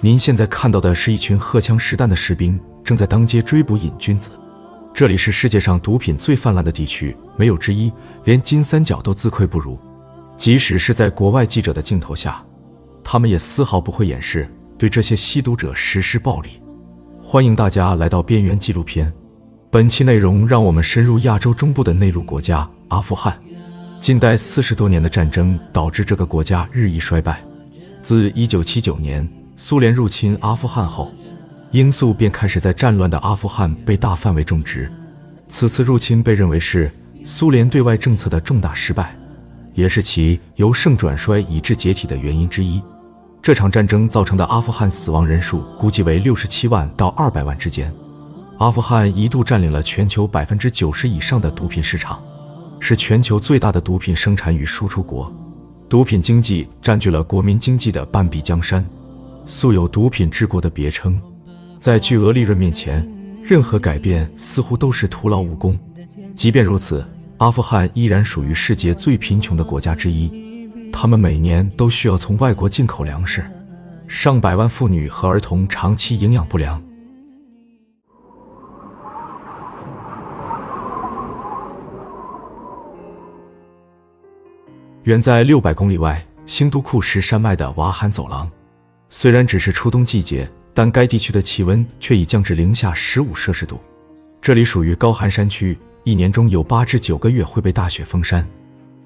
您现在看到的是一群荷枪实弹的士兵，正在当街追捕瘾君子。这里是世界上毒品最泛滥的地区，没有之一，连金三角都自愧不如。即使是在国外记者的镜头下，他们也丝毫不会掩饰对这些吸毒者实施暴力。欢迎大家来到边缘纪录片。本期内容让我们深入亚洲中部的内陆国家阿富汗。近代40多年的战争导致这个国家日益衰败。自1979年苏联入侵阿富汗后，罂粟便开始在战乱的阿富汗被大范围种植。此次入侵被认为是苏联对外政策的重大失败，也是其由盛转衰以致解体的原因之一。这场战争造成的阿富汗死亡人数估计为67万到200万之间。阿富汗一度占领了全球90%以上的毒品市场，是全球最大的毒品生产与输出国。毒品经济占据了国民经济的半壁江山，素有毒品之国的别称。在巨额利润面前，任何改变似乎都是徒劳无功。即便如此，阿富汗依然属于世界最贫穷的国家之一，他们每年都需要从外国进口粮食，上百万妇女和儿童长期营养不良。远在600公里外兴都库什山脉的瓦罕走廊，虽然只是初冬季节，但该地区的气温却已降至零下15摄氏度。这里属于高寒山区，一年中有8至9个月会被大雪封山。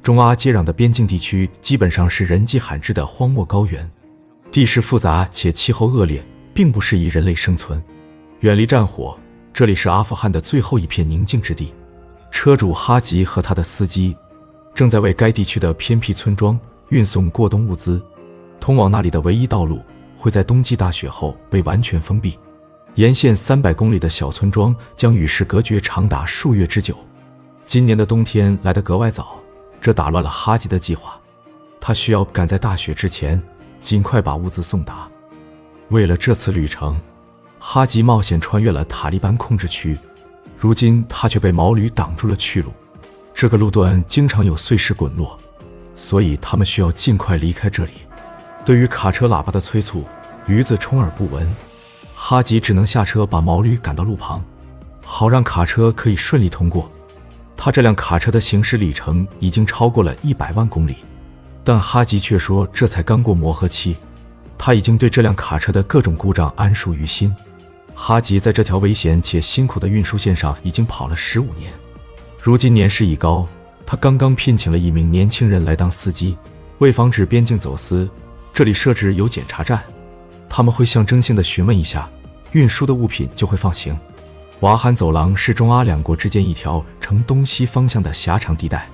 中阿接壤的边境地区基本上是人迹罕至的荒漠高原，地势复杂且气候恶劣，并不适宜人类生存。远离战火，这里是阿富汗的最后一片宁静之地。车主哈吉和他的司机正在为该地区的偏僻村庄运送过冬物资，通往那里的唯一道路会在冬季大雪后被完全封闭。沿线300公里的小村庄将与世隔绝长达数月之久。今年的冬天来得格外早，这打乱了哈吉的计划。他需要赶在大雪之前尽快把物资送达。为了这次旅程，哈吉冒险穿越了塔利班控制区，如今他却被毛驴挡住了去路。这个路段经常有碎石滚落，所以他们需要尽快离开这里。对于卡车喇叭的催促，驴子充耳不闻。哈吉只能下车把毛驴赶到路旁，好让卡车可以顺利通过。他这辆卡车的行驶里程已经超过了100万公里，但哈吉却说这才刚过磨合期，他已经对这辆卡车的各种故障谙熟于心。哈吉在这条危险且辛苦的运输线上已经跑了15年，如今年事已高，他刚刚聘请了一名年轻人来当司机。为防止边境走私，这里设置有检查站，他们会象征性地询问一下，运输的物品就会放行。瓦罕走廊是中阿两国之间一条呈东西方向的狭长地带，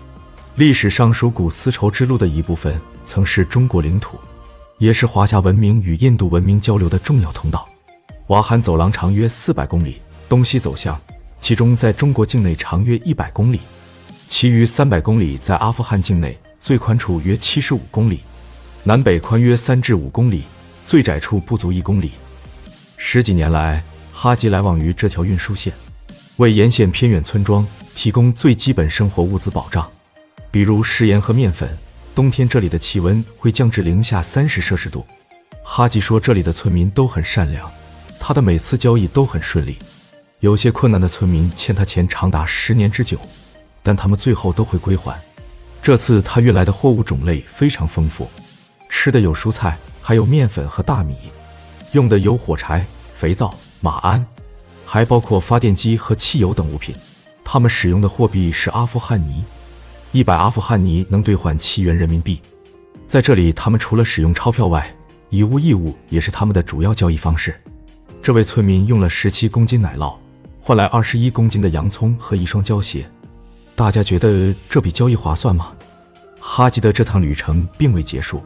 历史上属古丝绸之路的一部分，曾是中国领土，也是华夏文明与印度文明交流的重要通道。瓦罕走廊长约400公里，东西走向，其中在中国境内长约100公里，其余300公里在阿富汗境内，最宽处约75公里，南北宽约3至5公里，最窄处不足1公里。10几年来，哈吉来往于这条运输线，为沿线偏远村庄提供最基本生活物资保障，比如食盐和面粉。冬天这里的气温会降至零下30摄氏度。哈吉说这里的村民都很善良，他的每次交易都很顺利。有些困难的村民欠他钱长达10年之久，但他们最后都会归还。这次他运来的货物种类非常丰富，吃的有蔬菜，还有面粉和大米，用的有火柴、肥皂、马鞍，还包括发电机和汽油等物品。他们使用的货币是阿富汗尼，100阿富汗尼能兑换7元人民币。在这里，他们除了使用钞票外，以物易物也是他们的主要交易方式。这位村民用了17公斤奶酪，换来21公斤的洋葱和一双胶鞋。大家觉得这笔交易划算吗？哈吉的这趟旅程并未结束，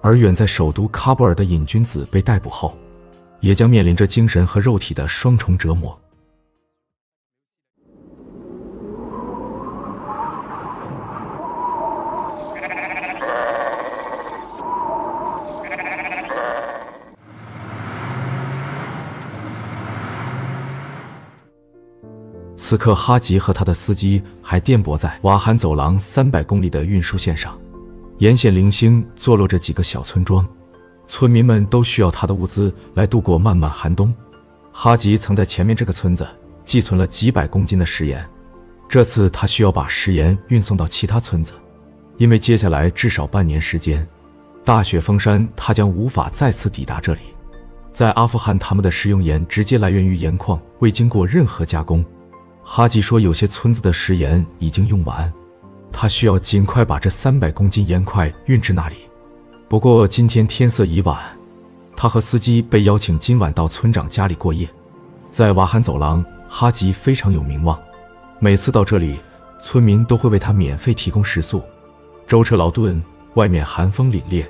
而远在首都喀布尔的瘾君子被逮捕后，也将面临着精神和肉体的双重折磨。此刻，哈吉和他的司机还颠簸在瓦罕走廊300公里的运输线上，沿线零星坐落着几个小村庄，村民们都需要他的物资来度过漫漫寒冬。哈吉曾在前面这个村子寄存了几百公斤的食盐，这次他需要把食盐运送到其他村子，因为接下来至少半年时间，大雪封山，他将无法再次抵达这里。在阿富汗，他们的食用盐直接来源于盐矿，未经过任何加工。哈吉说，有些村子的食盐已经用完，他需要尽快把这300公斤盐块运至那里。不过今天天色已晚，他和司机被邀请今晚到村长家里过夜。在瓦罕走廊，哈吉非常有名望，每次到这里，村民都会为他免费提供食宿。舟车劳顿，外面寒风凛冽，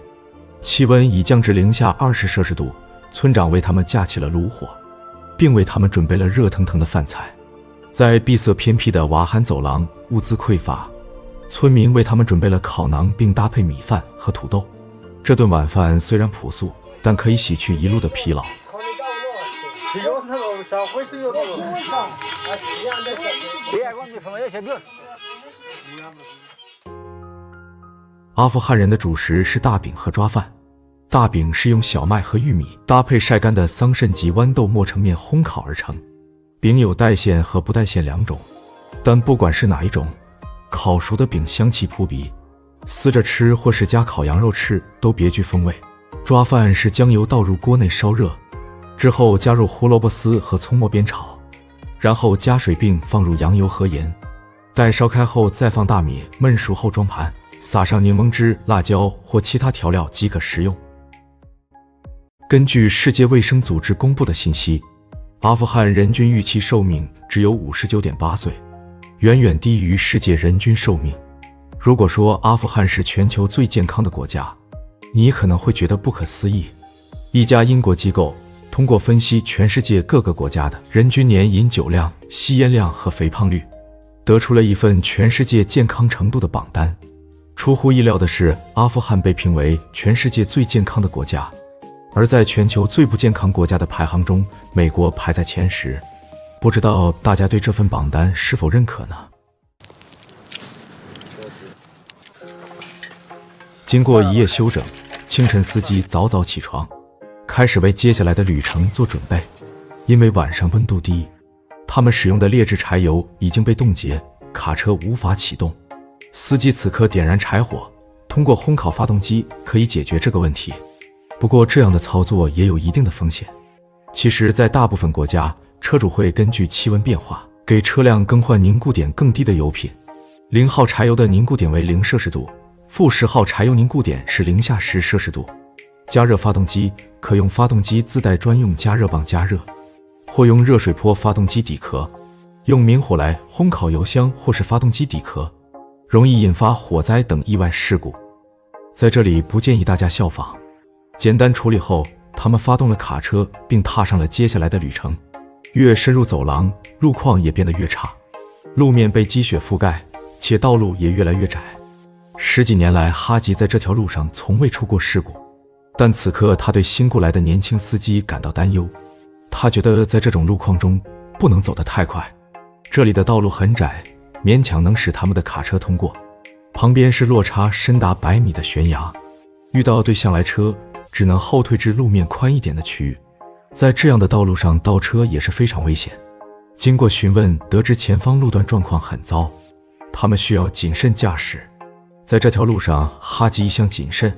气温已降至零下20摄氏度。村长为他们架起了炉火，并为他们准备了热腾腾的饭菜。在闭塞偏僻的瓦罕走廊，物资匮乏，村民为他们准备了烤馕，并搭配米饭和土豆。这顿晚饭虽然朴素，但可以洗去一路的疲劳。阿富汗人的主食是大饼和抓饭。大饼是用小麦和玉米搭配晒干的桑葚及豌豆磨成面烘烤而成。饼有带馅和不带馅2种，但不管是哪一种，烤熟的饼香气扑鼻，撕着吃或是加烤羊肉吃都别具风味。抓饭是将油倒入锅内烧热，之后加入胡萝卜丝和葱末煸炒，然后加水并放入羊油和盐，待烧开后再放大米，焖熟后装盘，撒上柠檬汁、辣椒或其他调料即可食用。根据世界卫生组织公布的信息，阿富汗人均预期寿命只有59.8岁，远远低于世界人均寿命。如果说阿富汗是全球最健康的国家，你可能会觉得不可思议。一家英国机构通过分析全世界各个国家的人均年饮酒量、吸烟量和肥胖率，得出了一份全世界健康程度的榜单。出乎意料的是，阿富汗被评为全世界最健康的国家。而在全球最不健康国家的排行中，美国排在前10。不知道大家对这份榜单是否认可呢？经过一夜休整，清晨司机早早起床，开始为接下来的旅程做准备。因为晚上温度低，他们使用的劣质柴油已经被冻结，卡车无法启动。司机此刻点燃柴火，通过烘烤发动机可以解决这个问题。不过这样的操作也有一定的风险。其实在大部分国家，车主会根据气温变化给车辆更换凝固点更低的油品。0号柴油的凝固点为0摄氏度，负10号柴油凝固点是零下10摄氏度。加热发动机可用发动机自带专用加热棒加热，或用热水泼发动机底壳，用明火来烘烤油箱或是发动机底壳，容易引发火灾等意外事故。在这里不建议大家效仿。简单处理后，他们发动了卡车，并踏上了接下来的旅程。越深入走廊，路况也变得越差，路面被积雪覆盖，且道路也越来越窄。10几年来，哈吉在这条路上从未出过事故，但此刻他对新过来的年轻司机感到担忧。他觉得在这种路况中不能走得太快，这里的道路很窄，勉强能使他们的卡车通过。旁边是落差深达100米的悬崖，遇到对向来车只能后退至路面宽一点的区域。在这样的道路上倒车也是非常危险。经过询问，得知前方路段状况很糟，他们需要谨慎驾驶。在这条路上，哈吉一向谨慎，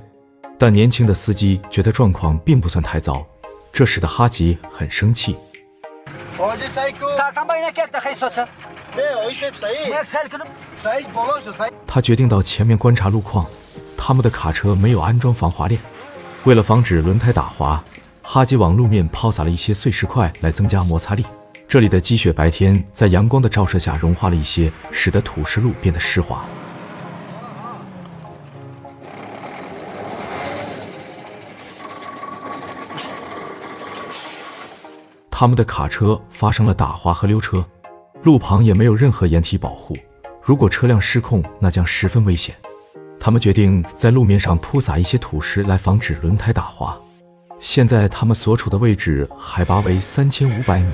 但年轻的司机觉得状况并不算太糟，这使得哈吉很生气。他决定到前面观察路况，他们的卡车没有安装防滑链。为了防止轮胎打滑，哈吉往路面抛洒了一些碎石块来增加摩擦力。这里的积雪白天在阳光的照射下融化了一些，使得土石路变得湿滑。他们的卡车发生了打滑和溜车，路旁也没有任何掩体保护，如果车辆失控，那将十分危险。他们决定在路面上铺撒一些土石来防止轮胎打滑。现在他们所处的位置海拔为3500米，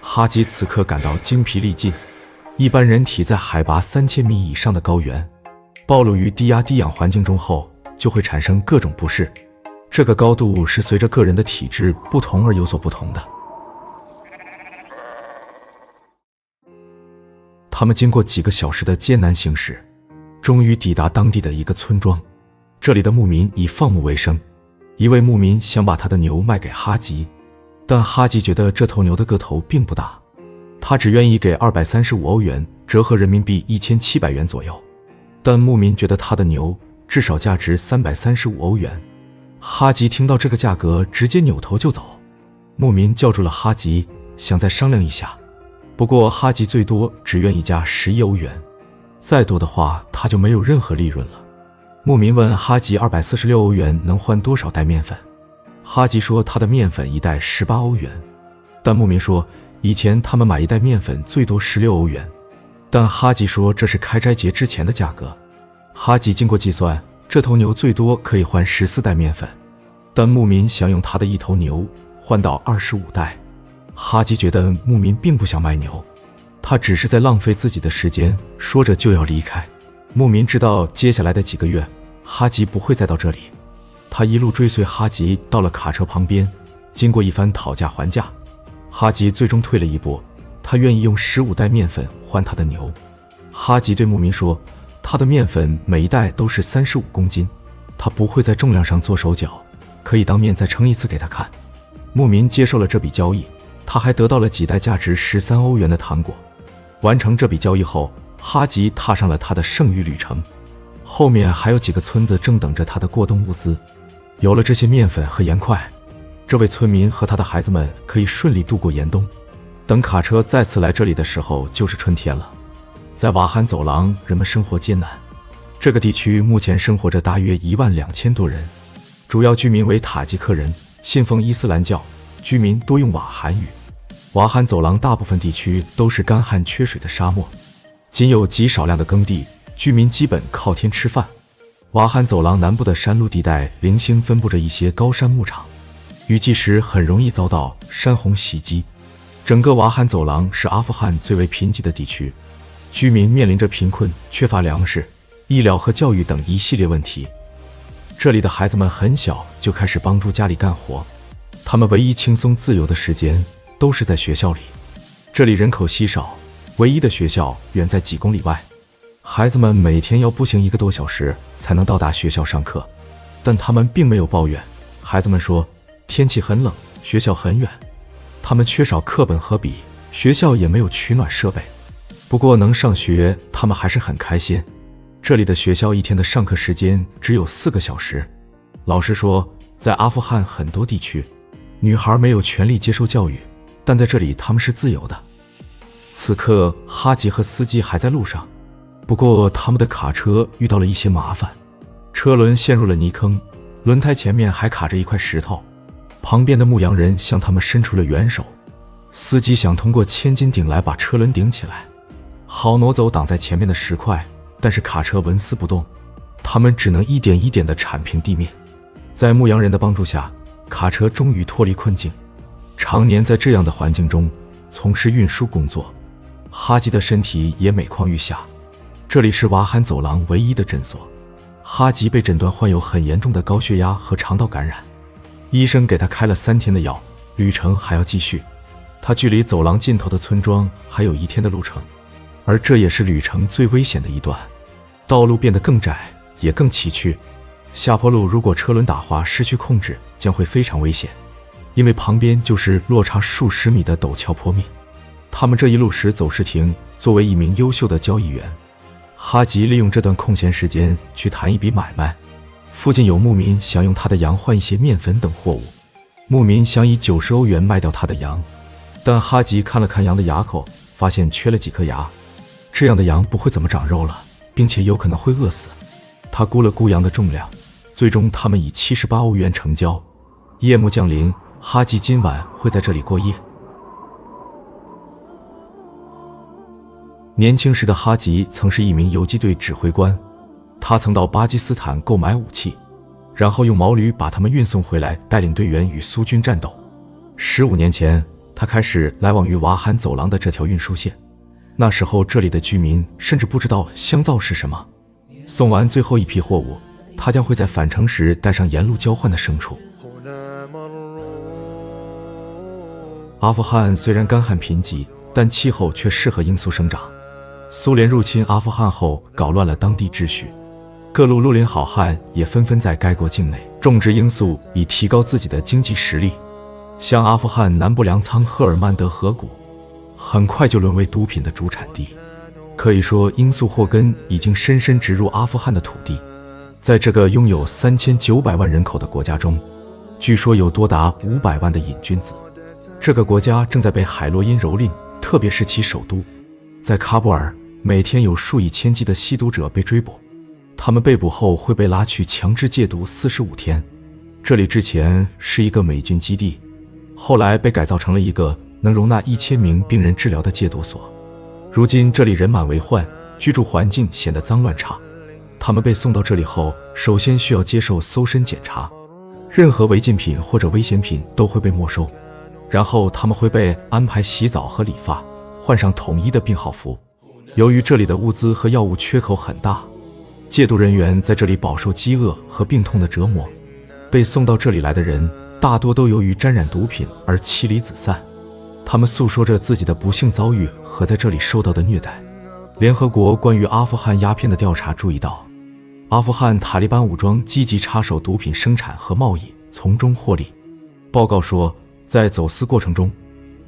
哈吉此刻感到精疲力尽。一般人体在海拔3000米以上的高原，暴露于低压低氧环境中后，就会产生各种不适。这个高度是随着个人的体质不同而有所不同的。他们经过几个小时的艰难行驶，终于抵达当地的一个村庄。这里的牧民以放牧为生，一位牧民想把他的牛卖给哈吉，但哈吉觉得这头牛的个头并不大，他只愿意给235欧元，折合人民币1700元左右。但牧民觉得他的牛至少价值335欧元。哈吉听到这个价格，直接扭头就走。牧民叫住了哈吉，想再商量一下，不过哈吉最多只愿意加11欧元，再多的话他就没有任何利润了。牧民问哈吉246欧元能换多少袋面粉，哈吉说他的面粉一袋18欧元，但牧民说以前他们买一袋面粉最多16欧元，但哈吉说这是开斋节之前的价格。哈吉经过计算，这头牛最多可以换14袋面粉，但牧民想用他的一头牛换到25袋。哈吉觉得牧民并不想卖牛，他只是在浪费自己的时间，说着就要离开。牧民知道接下来的几个月哈吉不会再到这里，他一路追随哈吉到了卡车旁边，经过一番讨价还价，哈吉最终退了一步，他愿意用15袋面粉换他的牛。哈吉对牧民说，他的面粉每一袋都是35公斤，他不会在重量上做手脚，可以当面再称一次给他看。牧民接受了这笔交易，他还得到了几袋价值13欧元的糖果。完成这笔交易后，哈吉踏上了他的剩余旅程，后面还有几个村子正等着他的过冬物资。有了这些面粉和盐块，这位村民和他的孩子们可以顺利度过严冬。等卡车再次来这里的时候，就是春天了。在瓦罕走廊，人们生活艰难。这个地区目前生活着大约12000多人，主要居民为塔吉克人，信奉伊斯兰教，居民多用瓦罕语。瓦罕走廊大部分地区都是干旱缺水的沙漠，仅有极少量的耕地，居民基本靠天吃饭。瓦罕走廊南部的山路地带零星分布着一些高山牧场，雨季时很容易遭到山洪袭击。整个瓦罕走廊是阿富汗最为贫瘠的地区，居民面临着贫困、缺乏粮食、医疗和教育等一系列问题。这里的孩子们很小就开始帮助家里干活，他们唯一轻松自由的时间都是在学校里。这里人口稀少，唯一的学校远在几公里外，孩子们每天要步行1个多小时才能到达学校上课，但他们并没有抱怨。孩子们说，天气很冷，学校很远，他们缺少课本和笔，学校也没有取暖设备。不过能上学，他们还是很开心。这里的学校一天的上课时间只有4个小时。老师说，在阿富汗很多地区，女孩没有权利接受教育，但在这里他们是自由的。此刻，哈吉和司机还在路上，不过他们的卡车遇到了一些麻烦，车轮陷入了泥坑，轮胎前面还卡着一块石头。旁边的牧羊人向他们伸出了援手，司机想通过千斤顶来把车轮顶起来，好挪走挡在前面的石块，但是卡车纹丝不动，他们只能一点一点地铲平地面。在牧羊人的帮助下，卡车终于脱离困境。常年在这样的环境中从事运输工作，哈吉的身体也每况愈下。这里是瓦罕走廊唯一的诊所，哈吉被诊断患有很严重的高血压和肠道感染，医生给他开了3天的药，旅程还要继续。他距离走廊尽头的村庄还有1天的路程，而这也是旅程最危险的一段，道路变得更窄，也更崎岖。下坡路如果车轮打滑失去控制，将会非常危险，因为旁边就是落差数十米的陡峭坡面。他们这一路时走时停，作为一名优秀的交易员，哈吉利用这段空闲时间去谈一笔买卖。附近有牧民想用他的羊换一些面粉等货物，牧民想以90欧元卖掉他的羊，但哈吉看了看羊的牙口，发现缺了几颗牙，这样的羊不会怎么长肉了，并且有可能会饿死。他估了估羊的重量，最终他们以78欧元成交。夜幕降临，哈吉今晚会在这里过夜。年轻时的哈吉曾是一名游击队指挥官，他曾到巴基斯坦购买武器，然后用毛驴把他们运送回来，带领队员与苏军战斗。15年前，他开始来往于瓦罕走廊的这条运输线。那时候这里的居民甚至不知道香皂是什么。送完最后一批货物，他将会在返程时带上沿路交换的牲畜。阿富汗虽然干旱贫瘠，但气候却适合罂粟生长。苏联入侵阿富汗后，搞乱了当地秩序，各路绿林好汉也纷纷在该国境内种植罂粟，以提高自己的经济实力。像阿富汗南部粮仓赫尔曼德河谷，很快就沦为毒品的主产地。可以说，罂粟祸根已经深深植入阿富汗的土地。在这个拥有3900万人口的国家中，据说有多达500万的瘾君子。这个国家正在被海洛因蹂躏，特别是其首都，在喀布尔，每天有数以千计的吸毒者被追捕，他们被捕后会被拉去强制戒毒45天。这里之前是一个美军基地，后来被改造成了一个能容纳1000名病人治疗的戒毒所。如今这里人满为患，居住环境显得脏乱差。他们被送到这里后，首先需要接受搜身检查，任何违禁品或者危险品都会被没收。然后他们会被安排洗澡和理发，换上统一的病号服。由于这里的物资和药物缺口很大，戒毒人员在这里饱受饥饿和病痛的折磨。被送到这里来的人大多都由于沾染毒品而妻离子散，他们诉说着自己的不幸遭遇和在这里受到的虐待。联合国关于阿富汗鸦片的调查注意到，阿富汗塔利班武装积极插手毒品生产和贸易，从中获利。报告说，在走私过程中，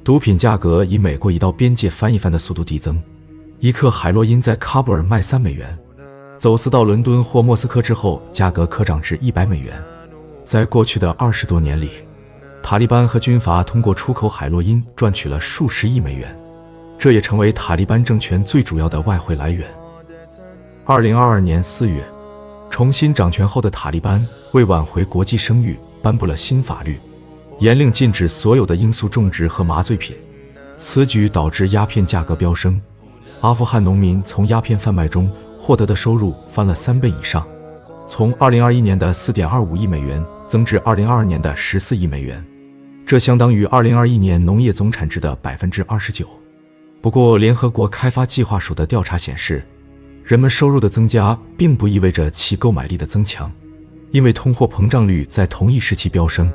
毒品价格以每过一道边界翻一番的速度递增。1克海洛因在喀布尔卖3美元，走私到伦敦或莫斯科之后，价格可涨至100美元。在过去的20多年里，塔利班和军阀通过出口海洛因赚取了数十亿美元，这也成为塔利班政权最主要的外汇来源。2022年4月，重新掌权后的塔利班为挽回国际声誉，颁布了新法律，严令禁止所有的罂粟种植和麻醉品。此举导致鸦片价格飙升，阿富汗农民从鸦片贩卖中获得的收入翻了3倍以上，从2021年的4.25亿美元增至2022年的14亿美元，这相当于2021年农业总产值的29%。不过，联合国开发计划署的调查显示，人们收入的增加并不意味着其购买力的增强，因为通货膨胀率在同一时期飙升，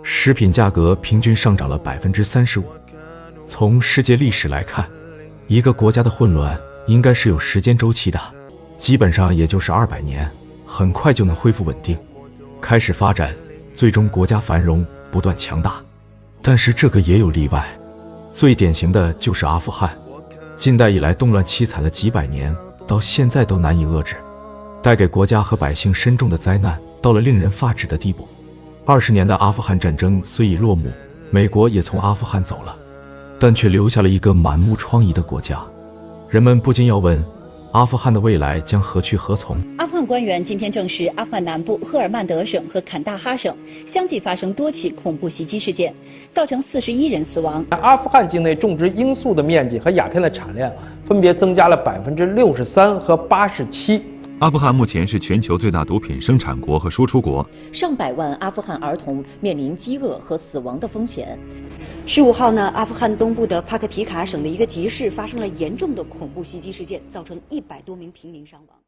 食品价格平均上涨了35%。从世界历史来看，一个国家的混乱应该是有时间周期的，基本上也就是200年，很快就能恢复稳定，开始发展，最终国家繁荣，不断强大。但是这个也有例外，最典型的就是阿富汗，近代以来动乱凄惨了几百年，到现在都难以遏制，带给国家和百姓深重的灾难到了令人发指的地步。20年的阿富汗战争虽已落幕，美国也从阿富汗走了，但却留下了一个满目疮痍的国家。人们不禁要问，阿富汗的未来将何去何从？阿富汗官员今天证实，阿富汗南部赫尔曼德省和坎大哈省相继发生多起恐怖袭击事件，造成41人死亡。阿富汗境内种植罂粟的面积和鸦片的产量分别增加了63%和87%。阿富汗目前是全球最大毒品生产国和输出国，上百万阿富汗儿童面临饥饿和死亡的风险。15号呢，阿富汗东部的帕克提卡省的一个集市发生了严重的恐怖袭击事件，造成100多名平民伤亡。